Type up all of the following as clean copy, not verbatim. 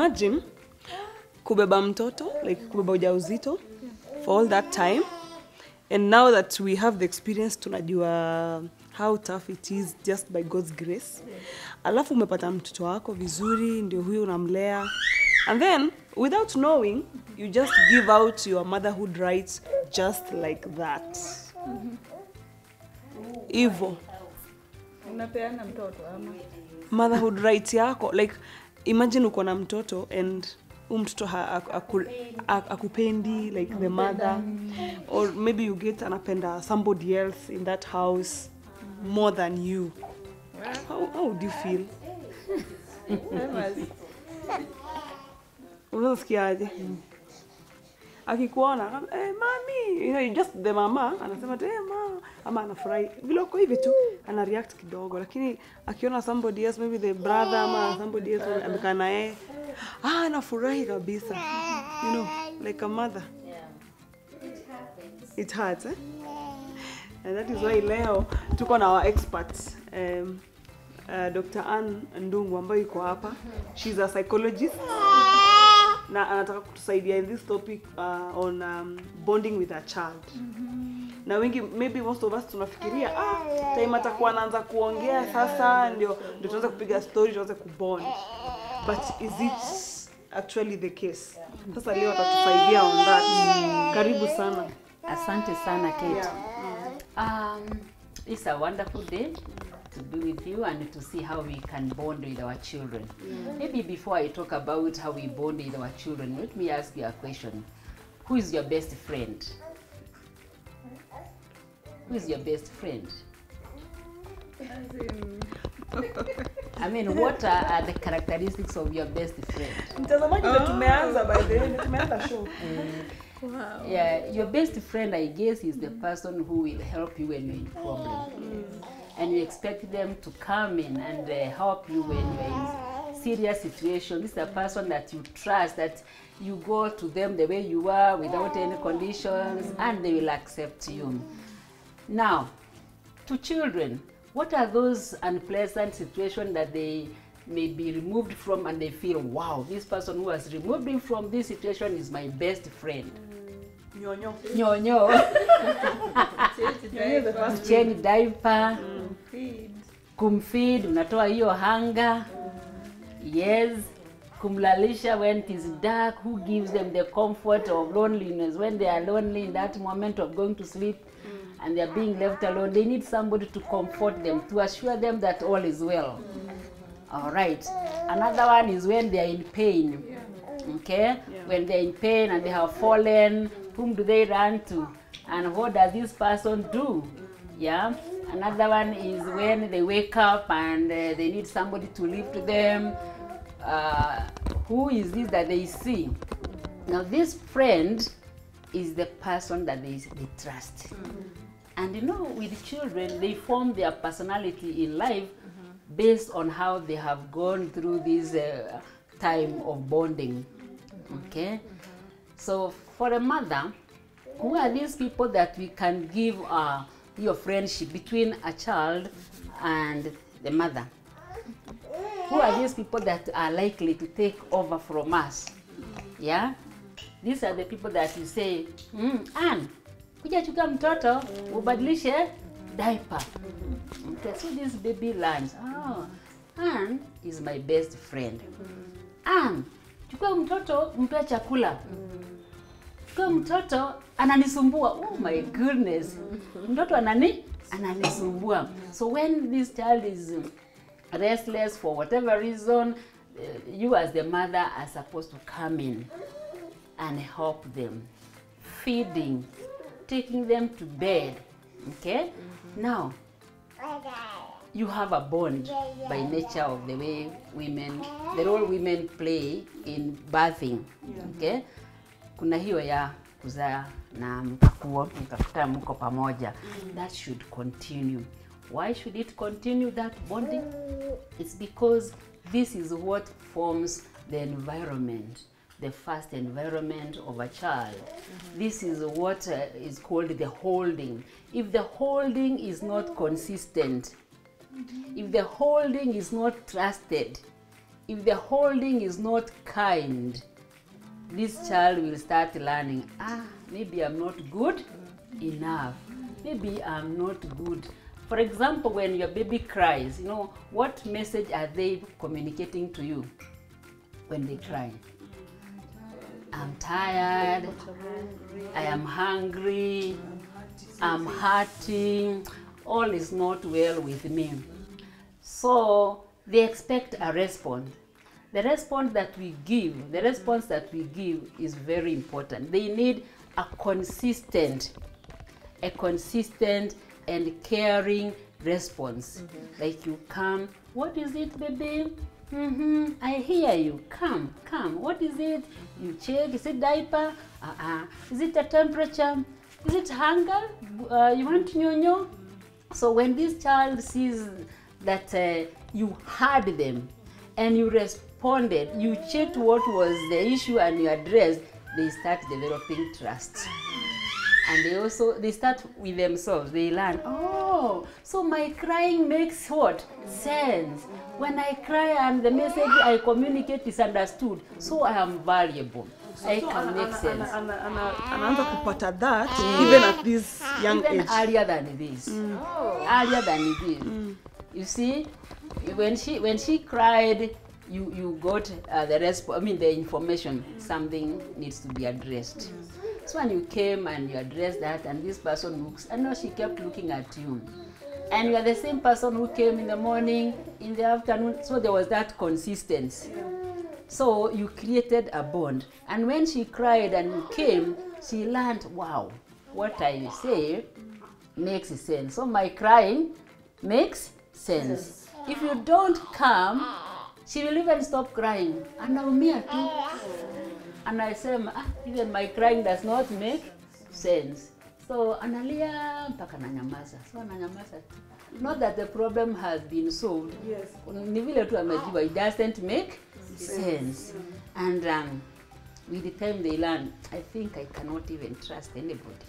imagine kubeba mtoto, like kubeba ujauzito for all that time. And now that we have the experience, tunajua how tough it is just by God's grace. Alafu umepata mtoto wako vizuri, ndio huyo unamlea. And then, without knowing, you just give out your motherhood rights just like that. Ivo. Unapeana mtoto ama? Motherhood rights yako, like imagine uko na mtoto and mtoto akupendi like the mother, or maybe you get anapenda somebody else in that house more than you. How would you feel? Unasikiaje? Akikuona, mami, you know, you just the mama anasema mama, ama anafurahi. Vile uko hivi tu ana react kidogo, lakini akiona somebody else, maybe the brother ama somebody else amekaa na yeye, anafurahi kabisa. You know, like a mother. It hurts, eh? And that is why leo tuko na our experts, Dr. Anne Ndungu ambayo yuko hapa. She's a psychologist. Na anataka kutusaidia in this topic on bonding with a child. Na wengi, maybe most of us tunafikiria time atakuwa anaanza kuongea sasa ndio tuanze kupiga story, tuanze kubond. But is it actually the case? Sasa leo atatusaidia on that. Karibu sana. Asante sana, Kate. It's a wonderful day to be with you and to see how we can bond with our children. Maybe before I talk about how we bond with our children, let me ask you a question. Who is your best friend? Who is your best friend? I mean, what are the characteristics of your best friend? Mtazamaji ndio tumeanza by the way, tumeanza show. Wow. Yeah, your best friend, I guess, is the person who will help you when you're in problem. And you expect them to come in and help you when you're in serious situation. This is a person that you trust, that you go to them the way you are without any conditions, and they will accept you. Now, to children, what are those unpleasant situations that they may be removed from and they feel, wow, this person who has removed me from this situation is my best friend? Nyonyo. Nyonyo. Change diaper. Kumfeed, unatoa hiyo hanga. Yes. Kumlalisha when it is dark. Who gives them the comfort of loneliness when they are lonely in that moment of going to sleep and they are being left alone? They need somebody to comfort them, to assure them that all is well. All right. Another one is when they are in pain. Okay? When they are in pain and they have fallen, whom do they run to? And what does this person do? Yeah. Another one is when they wake up and they need somebody to lift them. Who is this that they see? Now this friend is the person that they trust. And you know, with children, they form their personality in life based on how they have gone through this time of bonding. Okay? So for a mother, who are these people that we can give your friendship between a child and the mother? Who are these people that are likely to take over from us? Yeah? These are the people that you say, Anne, kuja chukua mtoto, ubadilishe diaper. Okay, so this baby learns, Anne is my best friend. Anne, chukua mtoto, mpe chakula. Chukua mtoto, ananisumbua. Oh my goodness. Mtoto ananisumbua. So when this child is restless for whatever reason, you as the mother are supposed to come in and help them. Feeding, taking them to bed. Okay? Now, you have a bond by nature of the way women, the role women play in birthing. Okay? Kuna hiyo ya kuzaa na mtafuta mko pamoja. That should continue. Why should it continue, that bonding? It's because this is what forms the environment, the first environment of a child. This is what is called the holding. If the holding is not consistent, if the holding is not trusted, if the holding is not kind, this child will start learning, maybe I'm not good enough. Maybe I'm not good. For example, when your baby cries, you know, what message are they communicating to you when they cry? I'm tired, I am hungry, I'm hurting, all is not well with me. So they expect a response. The response that we give, is very important. They need a consistent and caring response. Like you come, what is it, baby? I hear you. Come. What is it? You check. Is it diaper? Is it a temperature? Is it hunger? You want nyonyo? So when this child sees that you heard them and you responded, you checked what was the issue and you addressed, they start developing trust. And they start with themselves. They learn, oh, so my crying makes what? Sense. When I cry and the message I communicate is understood, so I am valuable. I can make sense. Anaanza kupata that even at this young age. Earlier than this. Earlier than this. You see, when she cried, you got the information. Something needs to be addressed. So when you came and you addressed that, and this person looks, I know she kept looking at you. And you are the same person who came in the morning, in the afternoon, so there was that consistency. So you created a bond. And when she cried and you came, she learned, wow, what I say makes sense. So my crying makes sense. If you don't come, she will even stop crying. Anaumia too. And I say, even my crying does not make sense. So analia mpaka nanyamaza. So ananyamaza tu. Not that the problem has been solved. Yes. Ni vile tu amejiwa, it doesn't make sense. And with the time they learn, I think I cannot even trust anybody.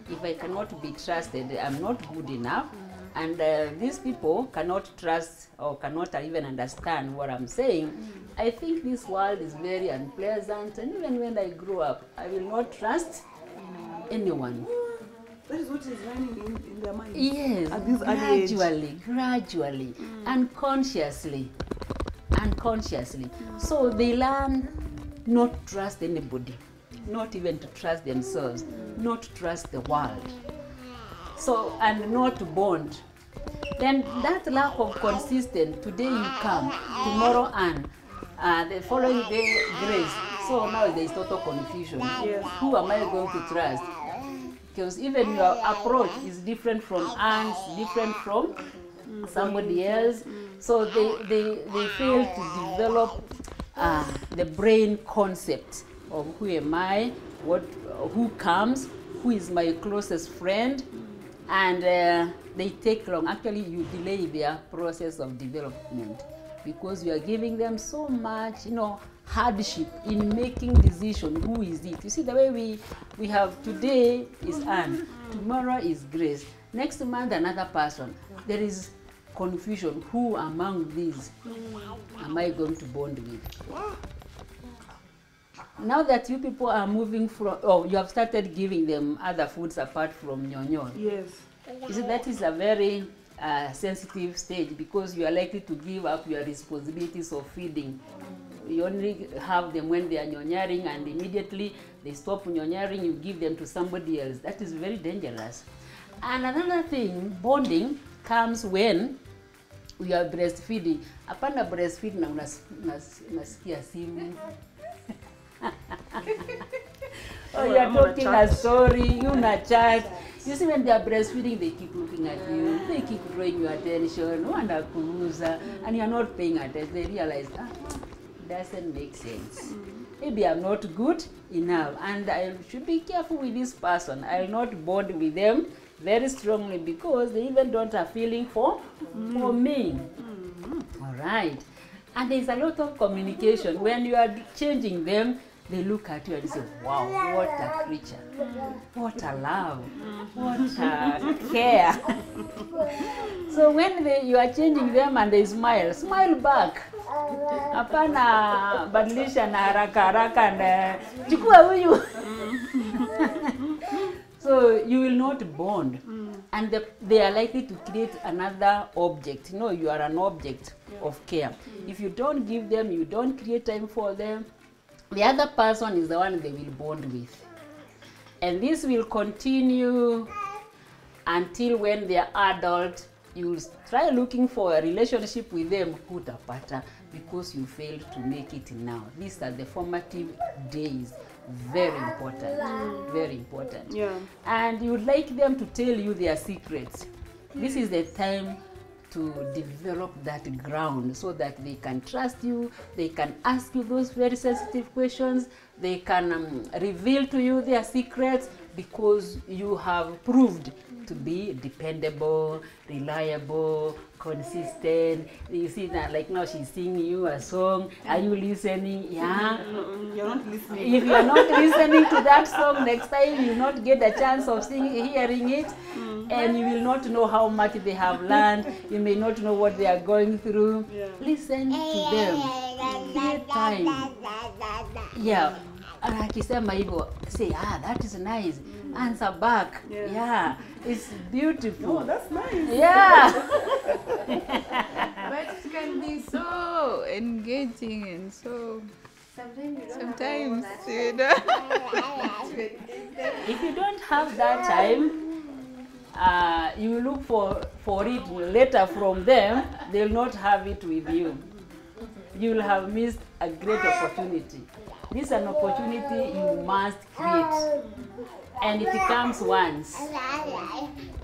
If I cannot be trusted, I'm not good enough. And these people cannot trust or cannot even understand what I'm saying. I think this world is very unpleasant, and even when I grow up, I will not trust anyone. That is what is running in their minds. Yes, at this early age. Gradually, unconsciously. So they learn not to trust anybody, not even to trust themselves, not to trust the world. So, and not to bond. Then that lack of consistency, today you come, tomorrow Anne, the following day Grace. So now there is total confusion. Yes. Who am I going to trust? Because even your approach is different from Anne's, different from somebody else. So they fail to develop the brain concept of who am I, who comes, who is my closest friend. And they take long. Actually, you delay their process of development because you are giving them so much, hardship in making decision. Who is it? You see, the way we have today is Anne, tomorrow is Grace, next month another person. There is confusion. Who among these am I going to bond with? Now that you people are moving from, you have started giving them other foods apart from nyonyo. Yes. You see, that is a very sensitive stage because you are likely to give up your responsibilities of feeding. You only have them when they are nyonyaring, and immediately they stop nyonyaring, you give them to somebody else. That is very dangerous. And another thing, bonding comes when we are breastfeeding. Apana breastfeed na unasikia simu. Oh, you are talking a story, you na chat. You see, when they are breastfeeding, they keep looking at you, they keep drawing your attention, and you are not paying attention. They realize, it doesn't make sense. Maybe I'm not good enough, and I should be careful with this person. I will not bond with them very strongly because they even don't have feeling for me. All right. And there's a lot of communication. When you are changing them, they look at you and say, wow, what a creature, what a love, what a care. So when you are changing them and they smile back. Hapana badilisha na haraka na chukua huyu. So you will not bond, and they are likely to create another object. No, you are an object of care. If you don't give them, you don't create time for them, the other person is the one they will bond with. And this will continue until when they are adult, you will try looking for a relationship with them, hutapata, because you failed to make it now. These are the formative days. Very important, very important. Yeah. And you would like them to tell you their secrets. This is the time to develop that ground so that they can trust you, they can ask you those very sensitive questions, they can reveal to you their secrets, because you have proved to be dependable, reliable, consistent. You see that, like now she's singing you a song. Are you listening? Yeah. No, you're not listening. If you are not listening to that song, next time you will not get a chance of hearing it, and you will not know how much they have learned. You may not know what they are going through. Yeah. Listen to them. Create time. Yeah. Akisema hivyo, say, that is nice. Answer back. Yeah. It's beautiful. Oh, that's nice. Yeah. But it can be so engaging and so. Sometimes you know. If you don't have that time, you look for it later from them. They'll not have it with you. You will have missed a great opportunity. This is an opportunity you must create, and it comes once.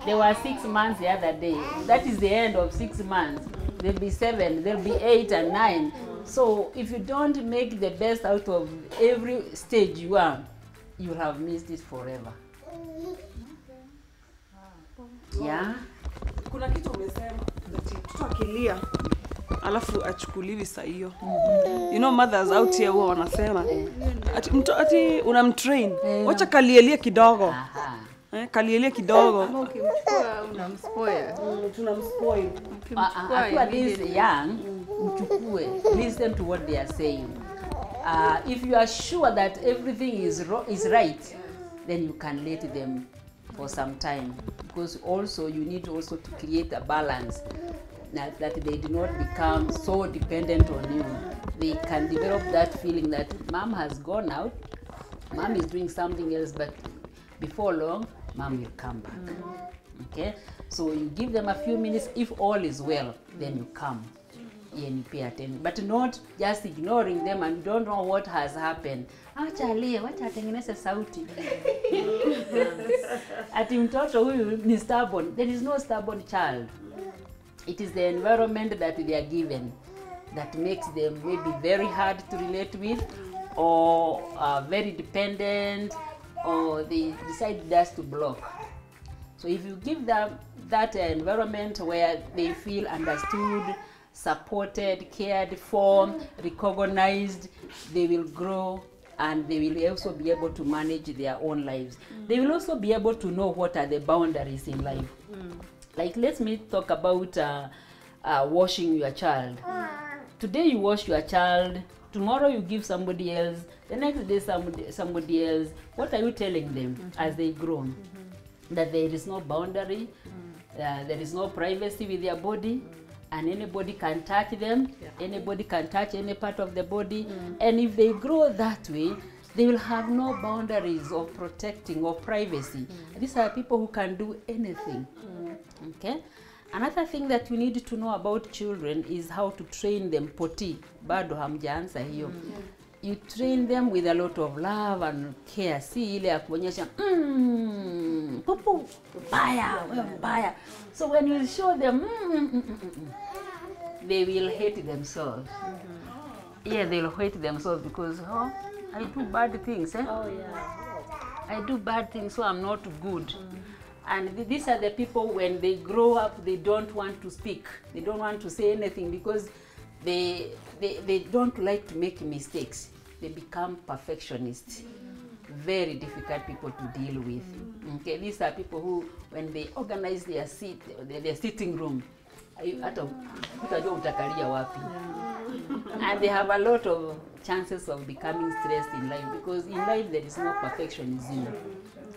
There were 6 months the other day. That is the end of 6 months. There'll be 7, there'll be 8 and 9. So if you don't make the best out of every stage you are, you'll have missed it forever. Yeah. Kuna kitu umesema ati mtoto akilia alafu achukuliwi saa hiyo. You know mothers out here huwa wanasema ati unamtrain, wacha kalielie kidogo. Kalielie kidogo. Ama ukimchukua unamspoil. Tunamspoil. Akiwa this young, mchukue. Listen to what they are saying. If you are sure that everything is right, then you can let them for some time, because also you need also to create a balance, that they do not become so dependent on you. They can develop that feeling that mom has gone out, mom is doing something else, but before long mom will come back. Okay, so you give them a few minutes. If all is well, then you come and you pay attention, but not just ignoring them and you don't know what has happened. Acha atengeneze sauti. Ati mtoto huyu ni stubborn. There is no stubborn child. It is the environment that they are given that makes them maybe very hard to relate with, or very dependent, or they decide just to block. So if you give them that environment where they feel understood, supported, cared for, recognized, they will grow, and they will also be able to manage their own lives. They will also be able to know what are the boundaries in life. Like, let me talk about washing your child. Today you wash your child, tomorrow you give somebody else, the next day somebody else. What are you telling them as they grow? That there is no boundary, there is no privacy with their body, and anybody can touch them, anybody can touch any part of the body. And if they grow that way, they will have no boundaries of protecting or privacy. These are people who can do anything. Okay. Another thing that you need to know about children is how to train them. Poti, bado hamjaanza hiyo. You train them with a lot of love and care. Si ile ya kuonyesha pupu baya. So when you show them they will hate themselves. Yeah, they'll hate themselves because I do bad things. I do bad things, so I'm not good. And these are the people, when they grow up, they don't want to speak. They don't want to say anything because they don't like to make mistakes. They become perfectionists. Very difficult people to deal with. Okay, these are people who, when they organize their sitting room, hata utajua utakalia wapi. And they have a lot of chances of becoming stressed in life, because in life there is no perfectionism.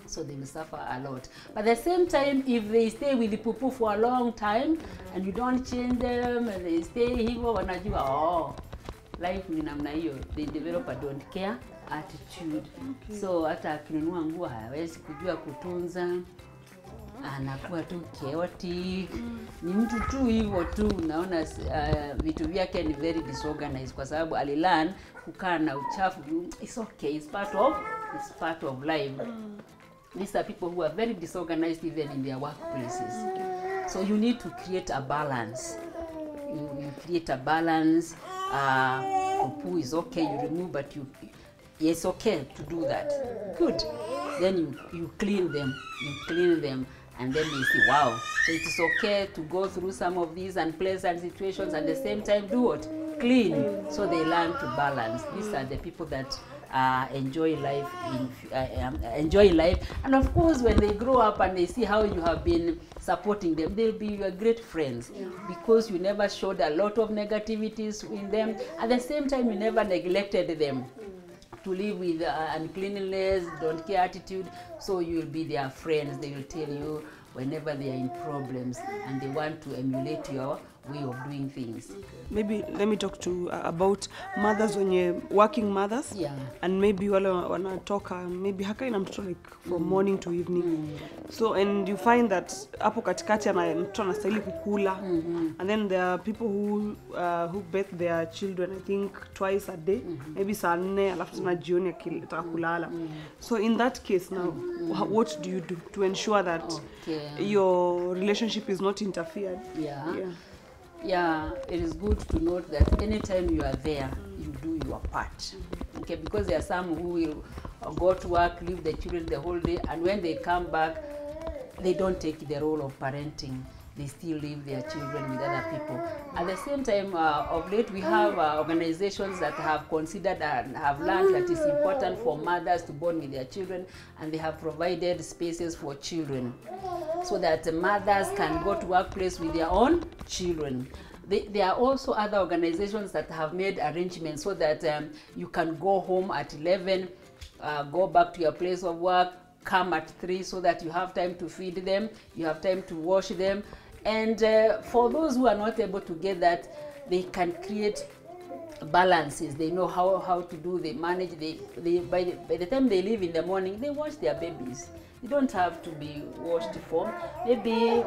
So they will suffer a lot. But at the same time, if they stay with the poo for a long time and you don't change them and they stay hivyo, wanajua life ni namna hiyo. They develop a don't care attitude. Okay. So hata akinunua nguo hawezi kujua kutunza, anakuwa tu chaotic. Ni mtu tu hivyo tu, unaona vitu vyake ni very disorganized kwa sababu alilearn kukaa na uchafu. It's okay, it's part of life. These are people who are very disorganized even in their workplaces. So you need to create a balance. You create a balance. Poo is okay, you remove, but it's okay to do that. Good. Then you clean them. And then you see, wow. So it is okay to go through some of these unpleasant situations, at the same time do what? Clean. So they learn to balance. These are the people that enjoy life, and of course when they grow up and they see how you have been supporting them, they'll be your great friends, because you never showed a lot of negativities in them. At the same time, you never neglected them to live with uncleanliness, don't care attitude. So you will be their friends. They will tell you whenever they are in problems and they want to emulate your way of doing things. Maybe let me talk to about mothers, when you're working mothers, and maybe wale wanatoka maybe hakai na mtoto like from morning to evening. So and you find that hapo katikati mtoto anastahili kukula, and then there are people who bathe their children, I think twice a day, maybe saa 4 alafu tena jioni akitaka kulala. So in that case now, what do you do to ensure that your relationship is not interfered? Yeah, it is good to note that anytime you are there, you do your part. Okay, because there are some who will go to work, leave the children the whole day, and when they come back, they don't take the role of parenting. They still leave their children with other people. At the same time, of late, we have organizations that have considered and have learned that it's important for mothers to bond with their children, and they have provided spaces for children so that mothers can go to workplace with their own children. There are also other organizations that have made arrangements so that you can go home at 11, go back to your place of work, come at 3, so that you have time to feed them, you have time to wash them. And for those who are not able to get that, they can create balances. They know how to do, they manage. By the time they leave in the morning, they wash their babies. You don't have to be washed for. Maybe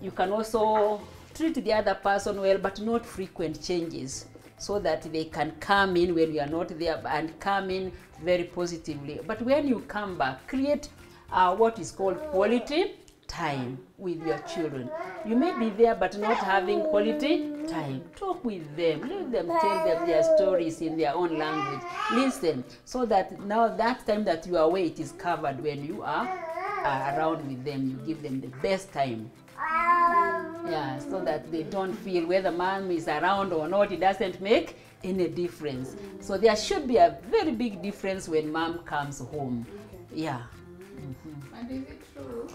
you can also treat the other person well, but not frequent changes, so that they can come in when you are not there and come in very positively. But when you come back, create what is called quality time with your children. You may be there but not having quality time. Talk with them, let them tell them their stories in their own language. Listen, so that now that time that you are away, it is covered. When you are around with them, you give them the best time. Yeah, so that they don't feel whether mom is around or not, it doesn't make any difference. So there should be a very big difference when mom comes home. Yeah. And is it true?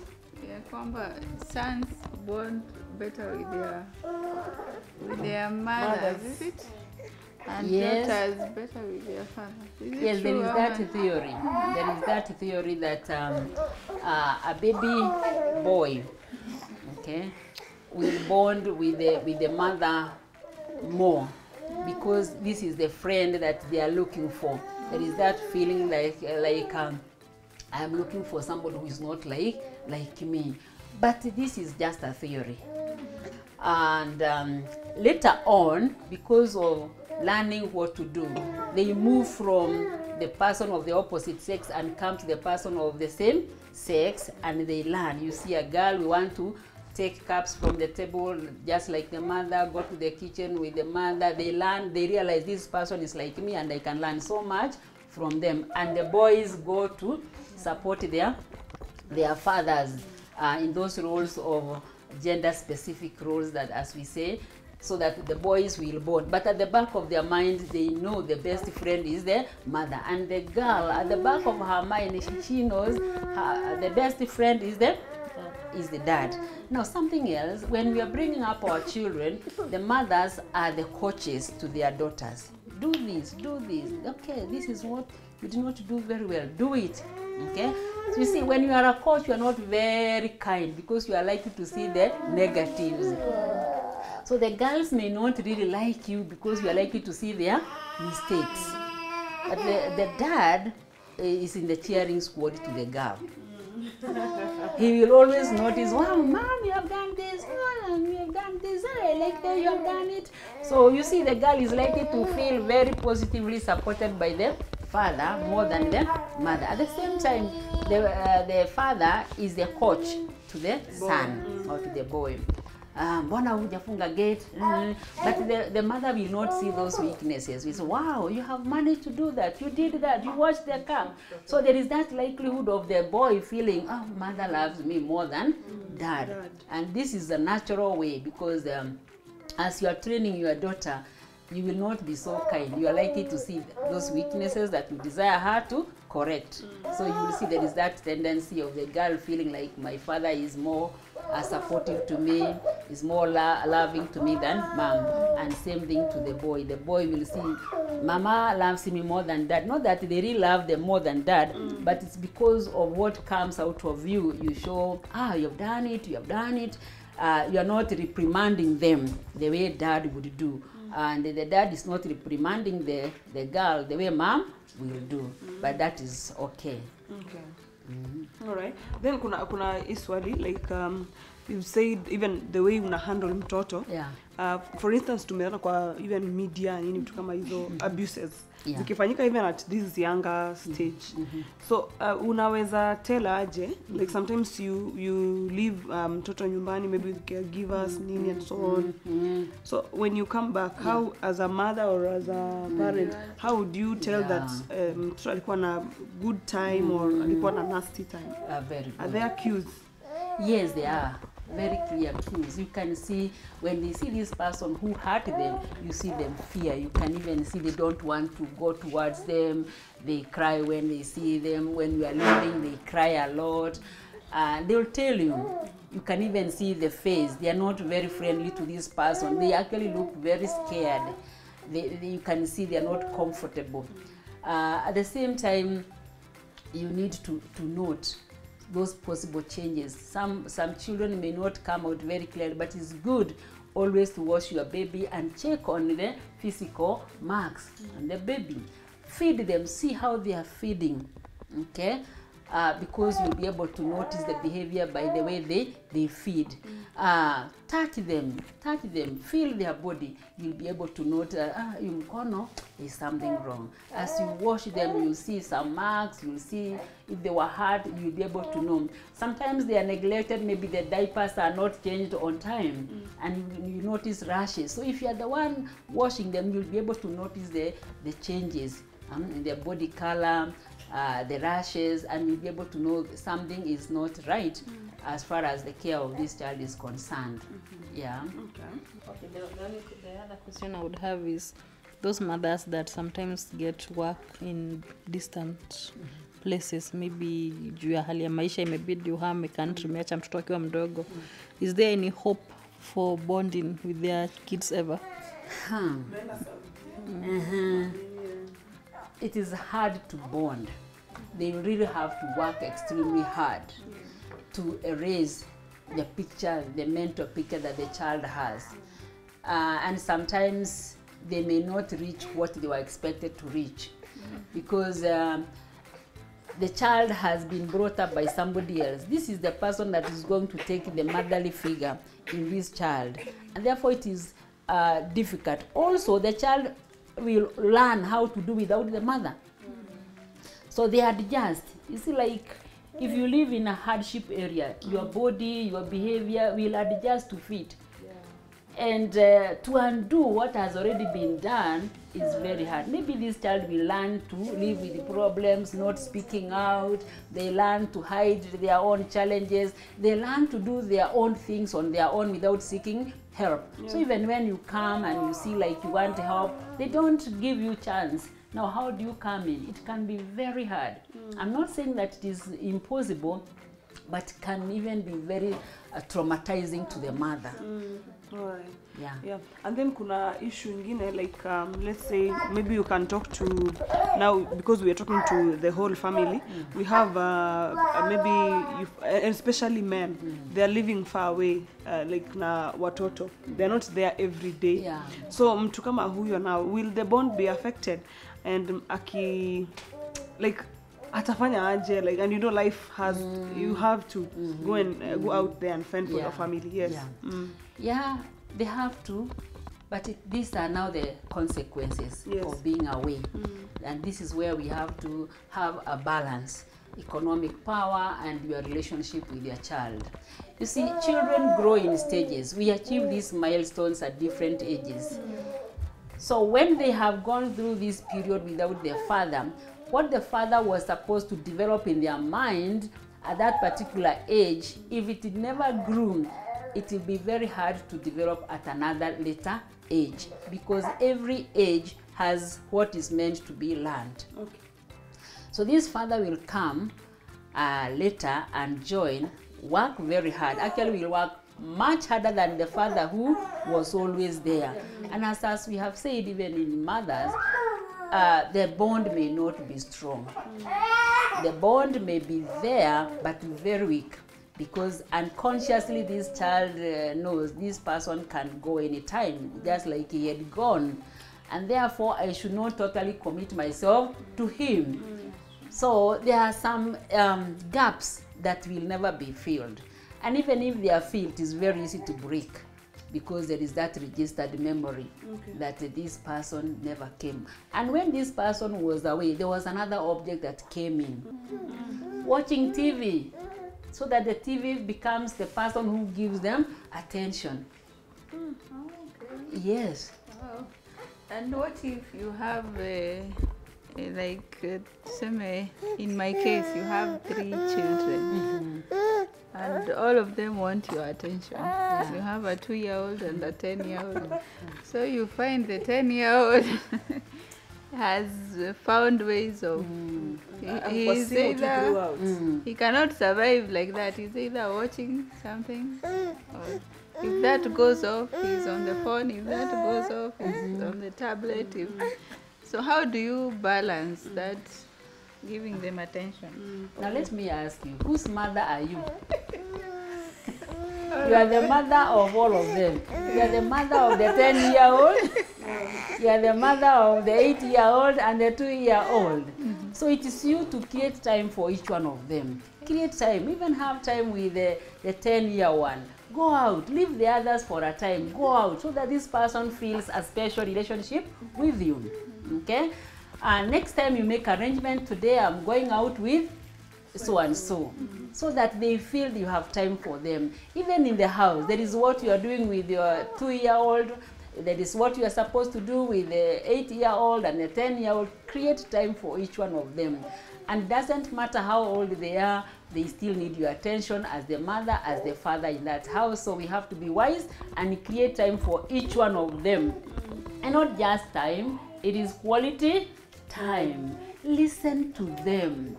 Kwamba sons bond better with their mothers, is it? And daughters better with their fathers. Yes, there is that theory. There is that theory that a baby boy, okay, will bond with the mother more, because this is the friend that they are looking for. There is that feeling like I'm looking for somebody who is not like me. But this is just a theory. And later on, because of learning what to do, they move from the person of the opposite sex and come to the person of the same sex, and they learn. You see a girl, we want to take cups from the table just like the mother, go to the kitchen with the mother. They learn, they realize this person is like me and I can learn so much from them. And the boys go to support their fathers in those roles of gender-specific roles, that, as we say, so that the boys will bond. But at the back of their mind, they know the best friend is the mother. And the girl, at the back of her mind, she knows the best friend is is the dad. Now something else, when we are bringing up our children, the mothers are the coaches to their daughters. Do this, okay, this is what you did not do very well, do it, okay? So you see, when you are a coach, you are not very kind because you are likely to see the negatives. So the girls may not really like you because you are likely to see their mistakes. But the dad is in the cheering squad to the girl. He will always notice, wow, mom, you have done this, oh, you have done this, I like that you have done it. So you see, the girl is likely to feel very positively supported by the father more than the mother. At the same time, the father is the coach to the son or to the boy. Mbona hujafunga gate? But the mother will not see those weaknesses. We say, wow, you have managed to do that. You did that. You watched the camp. So there is that likelihood of the boy feeling, oh, mother loves me more than dad. And this is a natural way because as you are training your daughter, you will not be so kind. You are likely to see those weaknesses that you desire her to correct. So you will see there is that tendency of the girl feeling like my father is more supportive to me, is more loving to me than mom. And same thing to the boy. The boy will see mama loves me more than dad. Not that they really love them more than dad, but it's because of what comes out of you. You show, you have done it, you have done it. You are not reprimanding them the way dad would do. And the dad is not reprimanding the girl the way mom will do. But that is okay. Okay. All right. Then kuna iswali, like you said even the way una handle mtoto. Yeah. For instance, tumeona kwa even media nini vitu kama hizo abuses. Yeah. Zikifanyika even at this younger stage. So unaweza tell aje, like sometimes you leave mtoto nyumbani, maybe with caregivers, nini and so on. So when you come back, how as a mother or as a parent, how would you tell that mtoto alikuwa na good time or alikuwa na nasty time? Very good. Are there cues? Yes, they are. Very clear cues. You can see when they see this person who hurt them, you see them fear. You can even see they don't want to go towards them. They cry when they see them. When you are leaving, they cry a lot. They'll tell you. You can even see the face. They are not very friendly to this person. They actually look very scared. You can see they are not comfortable. At the same time, you need to note those possible changes. Some children may not come out very clearly, but it's good always to watch your baby and check on the physical marks on the baby. Feed them, see how they are feeding, okay? Because you'll be able to notice the behavior by the way they feed. Touch them, feel their body. You'll be able to note, mkono, there's something wrong. As you wash them, you'll see some marks, you'll see if they were hurt, you'll be able to know. Sometimes they are neglected, maybe the diapers are not changed on time, and you notice rashes. So if you are the one washing them, you'll be able to notice the changes in their body color, the rashes, and you'll be able to know something is not right as far as the care of this child is concerned. Yeah. Okay, the other question I would have is those mothers that sometimes get work in distant places, maybe juu ya hali ya maisha imebidi uhame country, umeacha mtoto akiwa mdogo. Is there any hope for bonding with their kids ever? It is hard to bond. They really have to work extremely hard to erase the picture, the mental picture that the child has. And sometimes they may not reach what they were expected to reach because the child has been brought up by somebody else. This is the person that is going to take the motherly figure in this child. And therefore it is difficult. Also, the child will learn how to do without the mother. So they adjust. You see, like if you live in a hardship area, your body, your behavior will adjust to fit. And to undo what has already been done is very hard. Maybe this child will learn to live with the problems, not speaking out. They learn to hide their own challenges. They learn to do their own things on their own without seeking help. So even when you come and you see like you want help, they don't give you chance. Now, how do you come in? It can be very hard. I'm not saying that it is impossible, but can even be very traumatizing to the mother. Alright. Yeah. Yeah. And then kuna issue ingine like let's say maybe you can talk to, now because we are talking to the whole family, we have maybe especially men, they are living far away, like na watoto, they are not there every day. Yeah. So mtu kama huyo now, will the bond be affected? And like atafanya aje, like, and you know life has you have to go and go out there and fend for your family. Yes. Yeah. Yeah, they have to, but these are now the consequences of being away. And this is where we have to have a balance, economic power and your relationship with your child. You see, children grow in stages. We achieve these milestones at different ages. So when they have gone through this period without their father, what the father was supposed to develop in their mind at that particular age, if it never grew, it will be very hard to develop at another later age, because every age has what is meant to be learned. Okay. So this father will come later and join, work very hard. Actually, will work much harder than the father who was always there. And as we have said, even in mothers, the bond may not be strong. The bond may be there, but very weak, because unconsciously this child knows this person can go anytime, just like he had gone, and therefore I should not totally commit myself to him. So there are some gaps that will never be filled, and even if they are filled, it is very easy to break, because there is that registered memory that this person never came. And when this person was away, there was another object that came in. Watching TV, so that the TV becomes the person who gives them attention. Yes. Wow. And what if you have like in my case, you have 3 children, and all of them want your attention. You have a 2-year-old and a 10-year-old. So you find the 10-year-old has found ways of he's either he cannot survive like that. He's either watching something, or if that goes off, he's on the phone. If that goes off, he's on the tablet. So how do you balance that, giving them attention? Now let me ask you, whose mother are you? You are the mother of all of them. You are the mother of the 10-year-old. You are the mother of the 8-year-old and the 2-year-old. So it is you to create time for each one of them. Create time, even have time with the 10-year one. Go out, leave the others for a time. Go out so that this person feels a special relationship with you. Okay? And next time you make arrangement, today I'm going out with so and so, so that they feel you have time for them. Even in the house, there is what you are doing with your 2-year-old, there is what you are supposed to do with the 8-year-old and the 10-year-old. Create time for each one of them. And it doesn't matter how old they are, they still need your attention as the mother, as the father in that house. So we have to be wise and create time for each one of them. And not just time, it is quality time. Listen to them.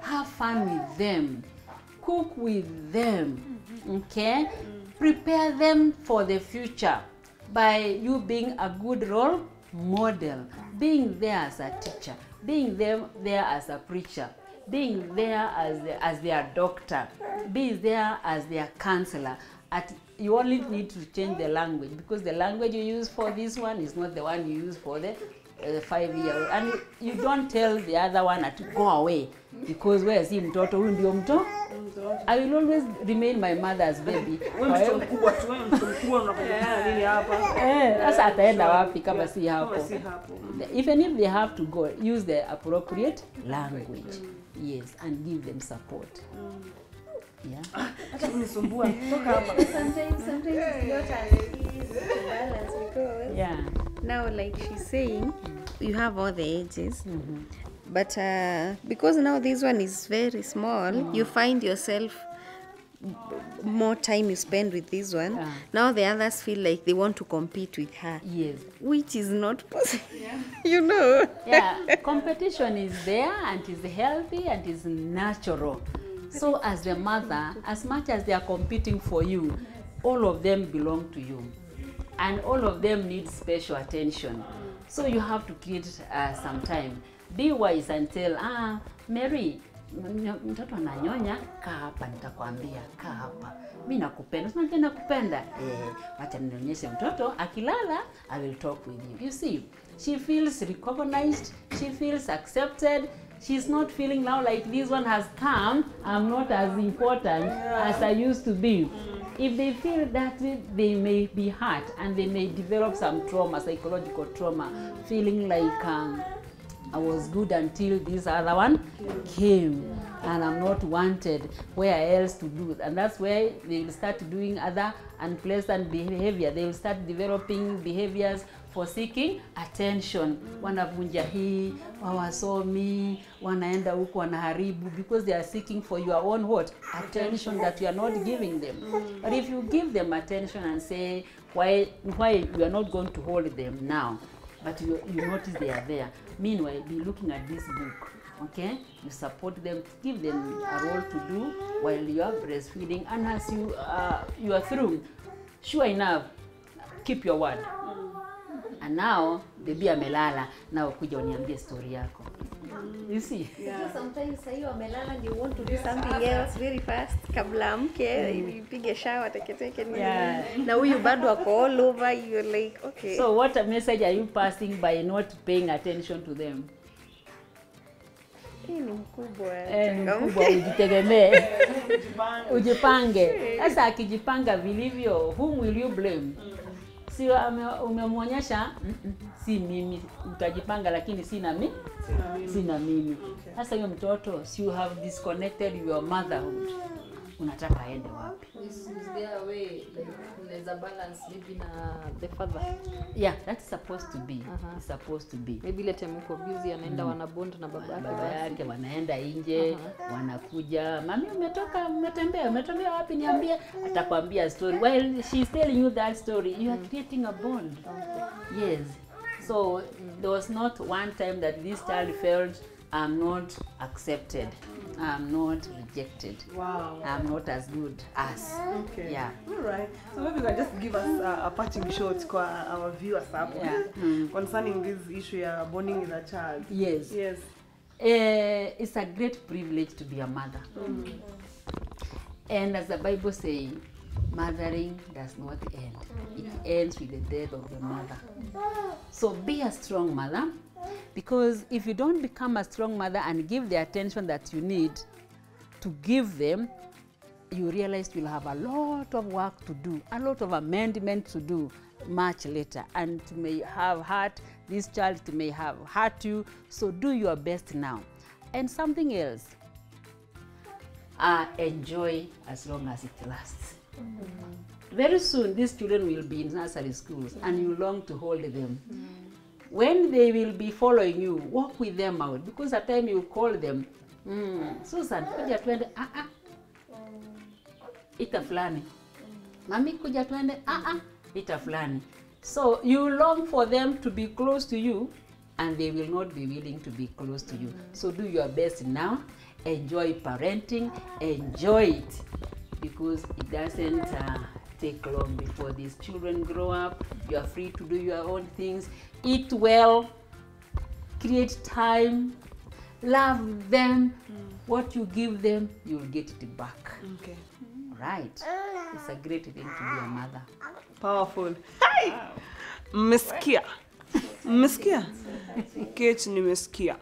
Have fun with them. Cook with them. Okay? Prepare them for the future by you being a good role model, being there as a teacher, being there as a preacher, being there as their doctor, being there as their counselor. You only need to change the language, because the language you use for this one is not the one you use for the 5-year-old. And you don't tell the other one to go away, because where is he mtoto, huyu ndio mtoto. I will always remain my mother's baby. Sasa ataenda wapi kama si hapo? Even if they have to go, use the appropriate language. Yes, and give them support. Yeah. Sometimes it's not as easy to balance, because now, like she's saying, you have all the ages. But because now this one is very small, you find yourself more time you spend with this one. Now the others feel like they want to compete with her. Yes. Which is not possible. You know. Yeah, competition is there and is healthy and is natural. So as the mother, as much as they are competing for you, all of them belong to you. And all of them need special attention. So you have to create some time. Be wise and tell, Mary, mtoto ananyonya, kaa hapa nitakwambia, kaa hapa. Mimi nakupenda, sema nakupenda. Acha nionyeshe mtoto akilala, I will talk with you. You see, she feels recognized, she feels accepted. She's not feeling now like this one has come, I'm not as important as I used to be. If they feel that they may be hurt and they may develop some trauma, psychological trauma, feeling like I was good until this other one came and I'm not wanted, where else to do? And that's where they will start doing other unpleasant behavior. They will start developing behaviors for seeking attention. Wanavunja hii, wawasomi, wanaenda huko wanaharibu, because they are seeking for your own what? Attention that you are not giving them. But if you give them attention and say, why you are not going to hold them now, but you notice they are there. Meanwhile, be looking at this book, okay? You support them, give them a role to do while you are breastfeeding, and as you are through, sure enough, keep your word. And now, baby amelala, now kuja uniambie story yako. You see? Yeah. Sometimes sahi wamelala and you want to do something else very fast. Kabla amke, ipige shower, teke nini. Na huyu bado ako all over, you're like, okay. So what a message are you passing by not paying attention to them? Ni mkubwa. Mkubwa, ujitegemee. Ujipange. Sasa akijipanga vilivyo, whom will you blame? Si umemwonyesha, si mimi, utajipanga lakini sina mimi. Sasa hiyo mtoto, si you have disconnected your motherhood. Unataka aende wapi? Is there a way like there's a balance maybe na the father? Yeah, that's supposed to be. It's supposed to be. Maybe ile time uko busy anaenda wanabond na baba yake wanaenda nje, wanakuja, mami umetembea wapi niambie, atakwambia story. While she's telling you that story, you are creating a bond. Yes. So there was not one time that this child felt I'm not accepted. I'm not rejected. Wow. I'm not as good as. Okay. Yeah. All right. So maybe you can just give us a parting shot for our viewers concerning this issue of bonding with a child. Yes. Yes. It's a great privilege to be a mother. And as the Bible says, mothering does not end. It ends with the death of the mother. So be a strong mother. Because if you don't become a strong mother and give the attention that you need to give them, you realize you'll have a lot of work to do, a lot of amendment to do much later. And you may have hurt this child, it may have hurt you. So do your best now. And something else, enjoy as long as it lasts. Very soon, these children will be in nursery schools and you long to hold them. When they will be following you, walk with them out, because at time you call them, Susan, kuja twende, ita fulani. Mami, kuja twende, ita fulani. So you long for them to be close to you, and they will not be willing to be close to you. So do your best now. Enjoy parenting, enjoy it, because it doesn't take long before these children grow up. You are free to do your own things. Eat well, create time, love them. What you give them, you will get it back. Okay. Right. It's a great thing to be a mother. Powerful. Hey! Mmesikia. Mmesikia? Kate nimesikia.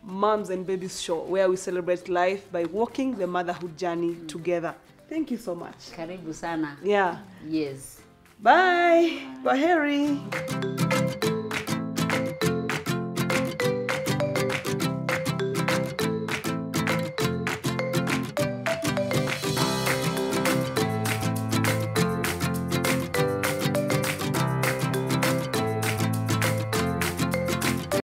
Moms and Babies Show, where we celebrate life by walking the motherhood journey together. Thank you so much. Karibu sana. Yeah. Yes. Bye. Kwaheri.